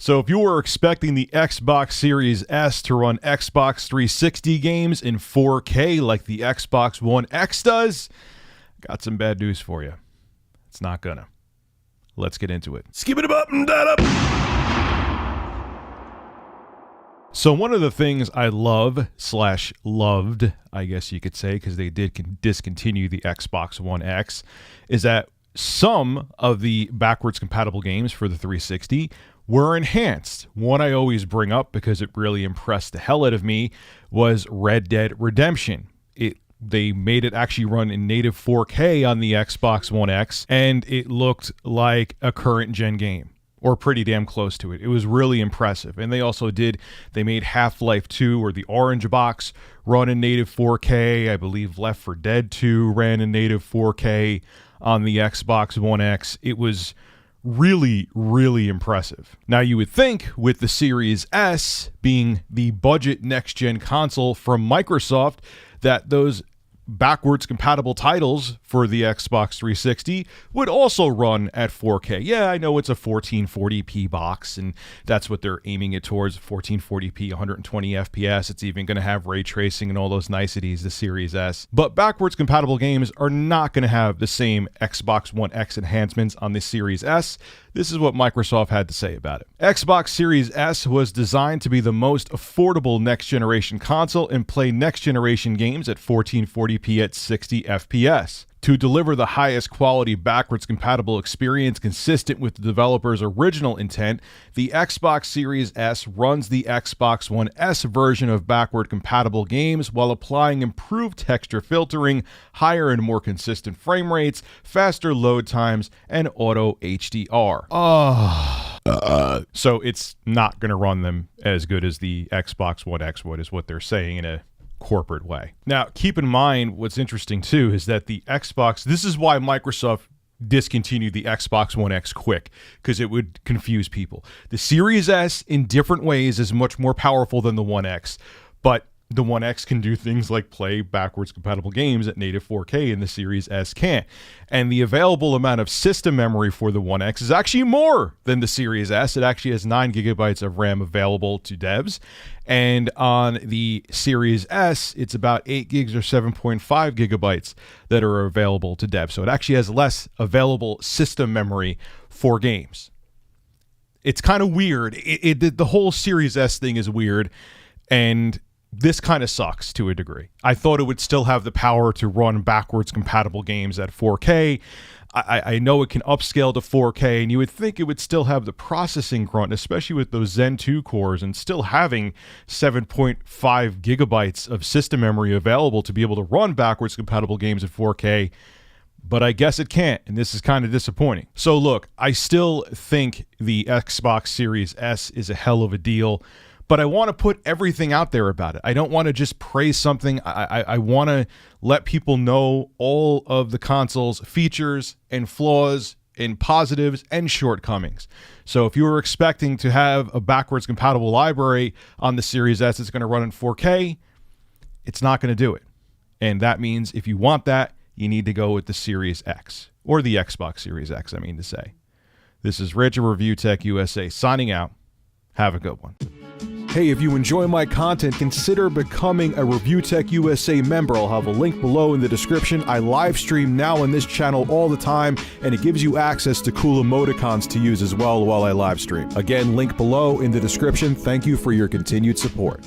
So if you were expecting the Xbox Series S to run Xbox 360 games in 4K like the Xbox One X does, got some bad news for you. It's not gonna. Let's get into it. Skip it up and that up. So one of the things I loved, I guess you could say, because they did discontinue the Xbox One X, is that some of the backwards compatible games for the 360 were enhanced. One I always bring up because it really impressed the hell out of me was Red Dead Redemption. They made it actually run in native 4K on the Xbox One X, and it looked like a current gen game, or pretty damn close to it. It was really impressive. And they made Half-Life 2 or the Orange Box run in native 4K. I believe Left 4 Dead 2 ran in native 4K on the Xbox One X. It was really, really impressive. Now, you would think with the Series S being the budget next-gen console from Microsoft that those backwards compatible titles for the Xbox 360 would also run at 4K. Yeah, I know it's a 1440p box, and that's what they're aiming it towards, 1440p, 120 FPS. It's even going to have ray tracing and all those niceties, the Series S. But backwards compatible games are not going to have the same Xbox One X enhancements on the Series S. This is what Microsoft had to say about it. Xbox Series S was designed to be the most affordable next-generation console and play next-generation games at 1440p at 60 FPS. To deliver the highest quality backwards compatible experience consistent with the developer's original intent, the Xbox Series S runs the Xbox One S version of backward compatible games while applying improved texture filtering, higher and more consistent frame rates, faster load times, and auto HDR. So it's not going to run them as good as the Xbox One X would, is what they're saying in a corporate way. Now, keep in mind what's interesting too is that the Xbox, this is why Microsoft discontinued the Xbox One X quick, because it would confuse people. The Series S in different ways is much more powerful than the One X, but the One X can do things like play backwards compatible games at native 4K, and the Series S can't. And the available amount of system memory for the One X is actually more than the Series S. It actually has 9 gigabytes of RAM available to devs. And on the Series S, it's about 8 gigs or 7.5 gigabytes that are available to devs. So it actually has less available system memory for games. It's kind of weird. The whole Series S thing is weird, and this kind of sucks to a degree. I thought it would still have the power to run backwards compatible games at 4K. I know it can upscale to 4K, and you would think it would still have the processing grunt, especially with those Zen 2 cores, and still having 7.5 gigabytes of system memory available to be able to run backwards compatible games at 4K. But I guess it can't, and this is kind of disappointing. So look, I still think the Xbox Series S is a hell of a deal, but I want to put everything out there about it. I don't want to just praise something. I want to let people know all of the console's features and flaws and positives and shortcomings. So if you were expecting to have a backwards compatible library on the Series S that's going to run in 4K, it's not going to do it. And that means if you want that, you need to go with the Series X, or the Xbox Series X, I mean to say. This is Rich of Review Tech USA signing out. Have a good one. Hey, if you enjoy my content, consider becoming a Review Tech USA member. I'll have a link below in the description. I live stream now on this channel all the time, and it gives you access to cool emoticons to use as well while I live stream. Again, link below in the description. Thank you for your continued support.